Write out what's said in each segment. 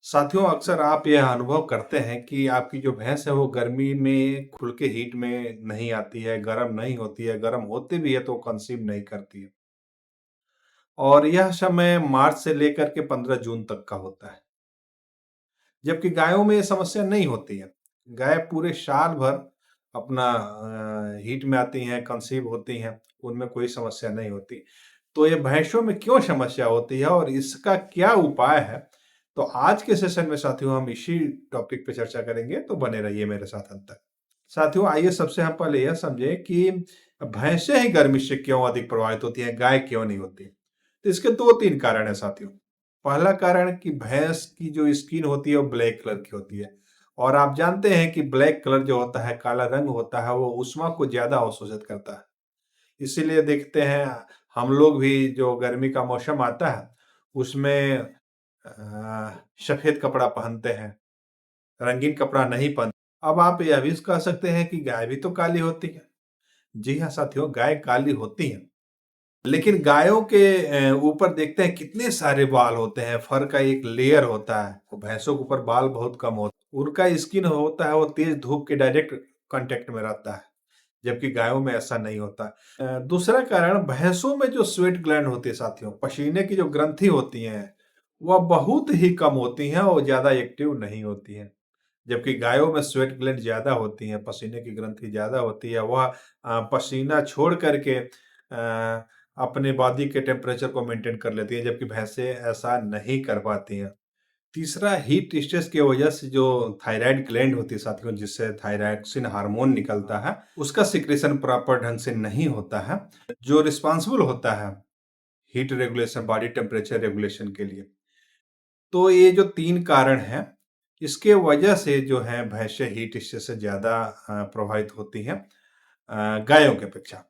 साथियों, अक्सर आप यह अनुभव करते हैं कि आपकी जो भैंस है वो गर्मी में खुल के हीट में नहीं आती है, गर्म नहीं होती है, गर्म होती भी है तो कंसीव नहीं करती है। और यह समय मार्च से लेकर के 15 जून तक का होता है। जबकि गायों में ये समस्या नहीं होती है। गाय पूरे साल भर अपना हीट में आती हैं, कंसीव होती हैं, उनमें कोई समस्या नहीं होती। तो ये भैंसों में क्यों समस्या होती है और इसका क्या उपाय है? तो आज के सेशन में साथियों हम इसी टॉपिक पे चर्चा करेंगे, तो बने रहिए मेरे साथ अंत तक। साथियों, आइए सबसे हम पहले यह समझें कि भैंसें ही गर्मी से क्यों अधिक प्रभावित होती हैं, गाय क्यों नहीं होती? तो इसके 2-3 कारण हैं साथियों। पहला कारण कि भैंस की जो स्किन होती है वो ब्लैक कलर की होती है और आप जानते हैं कि ब्लैक कलर जो होता है, काला रंग होता है, वो ऊष्मा को ज़्यादा अवशोषित करता है। इसीलिए देखते हैं हम लोग भी जो गर्मी का मौसम आता है उसमें सफ़ेद कपड़ा पहनते हैं, रंगीन कपड़ा नहीं पहनते। अब आप यह भी कह सकते हैं कि गाय भी तो काली होती है। जी हाँ साथियों, गाय काली होती हैं। लेकिन गायों के ऊपर देखते हैं कितने सारे बाल होते हैं, फर का एक लेयर होता है। और भैंसों के ऊपर बाल बहुत कम होते हैं। उनका स्किन होता है वो तेज धूप के डायरेक्ट कांटेक्ट में रहता है, जबकि गायों में ऐसा नहीं होता। दूसरा कारण भैंसों में जो स्वेट ग्लैंड होती है साथियों, पसीने की जो ग्रंथि होती हैं, वह बहुत ही कम होती हैं और ज़्यादा एक्टिव नहीं होती हैं। जबकि गायों में स्वेट ग्लैंड ज़्यादा होती हैं, पसीने की ग्रंथि ज़्यादा होती है। वह पसीना छोड़ कर के अपने बॉडी के टेम्परेचर को मेंटेन कर लेती हैं, जबकि भैंसें ऐसा नहीं कर पाती हैं। तीसरा, हीट स्ट्रेस की वजह से जो थायराइड ग्लैंड होती है साथियों, जिससे थायरॉक्सिन हार्मोन निकलता है, उसका सिक्रेशन प्रॉपर ढंग से नहीं होता है, जो रिस्पॉन्सिबल होता है heat regulation, body temperature regulation के लिए। तो ये जो 3 कारण हैं, इसके वजह से जो है भैंसें हीट स्ट्रेस से ज़्यादा प्रभावित होती हैं गायों की अपेक्षा।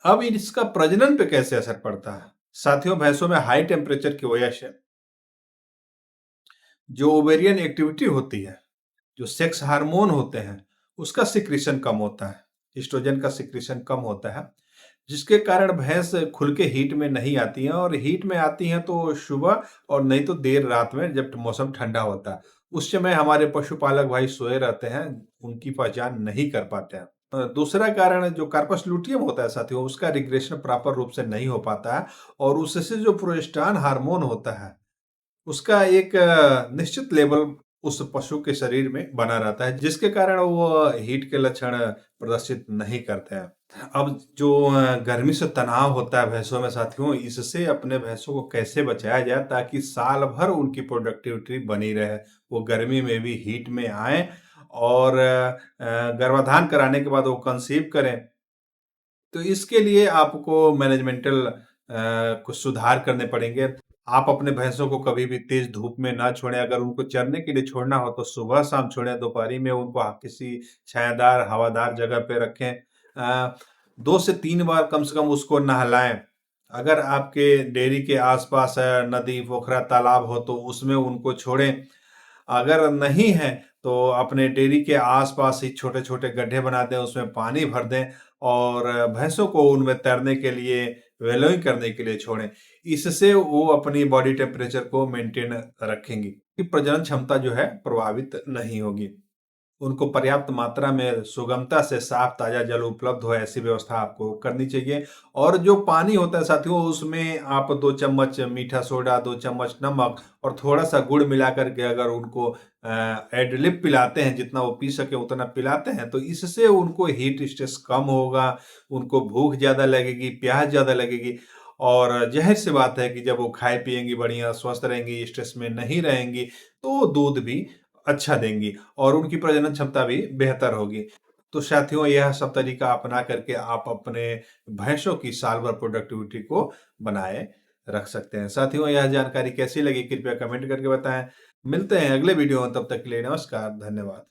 अब इसका प्रजनन पे कैसे असर पड़ता है? साथियों, भैंसों में हाई टेम्परेचर की वजह से जो ओवेरियन एक्टिविटी होती है, जो सेक्स हार्मोन होते हैं, उसका सिक्रीशन कम होता है। एस्ट्रोजन का सिक्रीशन कम होता है, जिसके कारण भैंस खुल के हीट में नहीं आती हैं और हीट में आती हैं तो सुबह और नहीं तो देर रात में जब मौसम ठंडा होता है। उस समय हमारे पशुपालक भाई सोए रहते हैं, उनकी पहचान नहीं कर पाते हैं। दूसरा कारण जो कार्पस लुटियम होता है साथियों, उसका रिग्रेशन प्रॉपर रूप से नहीं हो पाता है और उससे जो प्रोजेस्टेरॉन हार्मोन होता है, उसका एक निश्चित लेवल उस पशु के शरीर में बना रहता है, जिसके कारण वो हीट के लक्षण प्रदर्शित नहीं करते हैं। अब जो गर्मी से तनाव होता है भैंसों में साथियों, इससे अपने भैंसों को कैसे बचाया जाए ताकि साल भर उनकी प्रोडक्टिविटी बनी रहे, वो गर्मी में भी हीट में आएँ और गर्भाधान कराने के बाद वो कंसीव करें। तो इसके लिए आपको मैनेजमेंटल कुछ सुधार करने पड़ेंगे। आप अपने भैंसों को कभी भी तेज़ धूप में ना छोड़ें, अगर उनको चरने के लिए छोड़ना हो तो सुबह-शाम छोड़ें, दोपहरी में उनको किसी छायादार, हवादार जगह पे रखें। 2 से 3 बार कम से कम उसको नहलाएँ। अगर आपके डेयरी के आस-पास नदी, पोखरा, तालाब हो तो उसमें उनको छोड़ें। अगर नहीं है तो अपने डेयरी के आस-पास ही छोटे-छोटे गड्ढे बना दें, उसमें पानी भर दें और भैंसों को उनमें तैरने के लिए, वैलोइंग करने के लिए छोड़ें। इससे वो अपनी बॉडी टेम्परेचर को मेंटेन रखेंगी, कि प्रजनन क्षमता जो है प्रभावित नहीं होगी। उनको पर्याप्त मात्रा में सुगमता से साफ ताज़ा जल उपलब्ध हो, ऐसी व्यवस्था आपको करनी चाहिए। और जो पानी होता है साथियों, उसमें आप 2 चम्मच मीठा सोडा, 2 चम्मच नमक और थोड़ा-सा गुड़ मिला कर के अगर उनको एड लिब पिलाते हैं, जितना वो पी सके उतना पिलाते हैं, तो इससे उनको हीट स्ट्रेस कम होगा, उनको भूख ज़्यादा लगेगी, प्यास ज़्यादा लगेगी और ज़ाहिर-सी बात है कि जब वो खाए-पिएँगी बढ़िया, स्वस्थ रहेंगी, स्ट्रेस में नहीं रहेंगी, तो दूध भी अच्छा देंगी और उनकी प्रजनन क्षमता भी बेहतर होगी। तो साथियों, यह सब तरीका अपना करके आप अपने भैंसों की साल भर प्रोडक्टिविटी को बनाए रख सकते हैं। साथियों, यह जानकारी कैसी लगी कृपया कमेंट करके बताएँ। मिलते हैं अगले वीडियो में, तब तक के लिए नमस्कार, धन्यवाद।